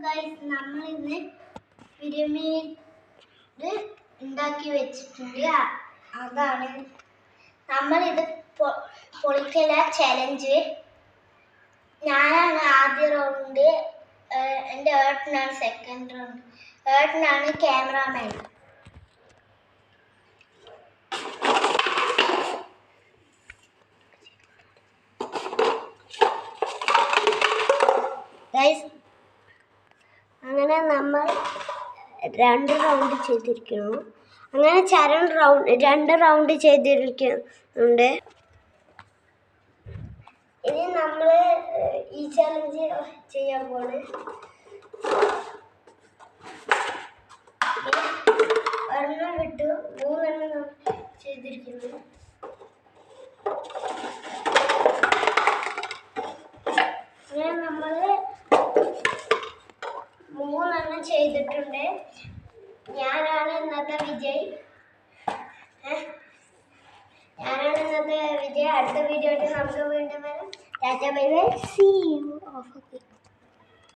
Guys നമ്മൾ ഇന്ന് pyramid ഉണ്ടാക്കി വെച്ചിട്ടുണ്ട്. അതാണ് നമ്മളിത് പൊളിക്കല ചലഞ്ച്. ഞാനാണ് ആദ്യ റൗണ്ട്, എൻ്റെ ഏട്ടനാണ് സെക്കൻഡ് റൗണ്ട്. ഏട്ടനാണ് ക്യാമറാമാൻ. ഗൈസ് അങ്ങനെ നമ്മൾ 2 റൗണ്ട് ചെയ്തിരിക്കുന്നു. അങ്ങനെ ചരൺ 2 റൗണ്ട് ചെയ്തിരിക്കുന്നുണ്ട്. ഇനി നമ്മൾ ഈ ചലഞ്ച് ചെയ്യാൻ പോണ്. ഒരെണ്ണം വിട്ടു, 3 എണ്ണം ചെയ്തിരിക്കുന്നു. അങ്ങനെ നമ്മൾ 3 എണ്ണം ചെയ്തിട്ടുണ്ട്. ഞാനാണ് ഇന്നത്തെ വിജയ്. അടുത്ത വീഡിയോ ആയിട്ട് നമുക്ക് വീണ്ടും വരാം. Tata bye bye, see U.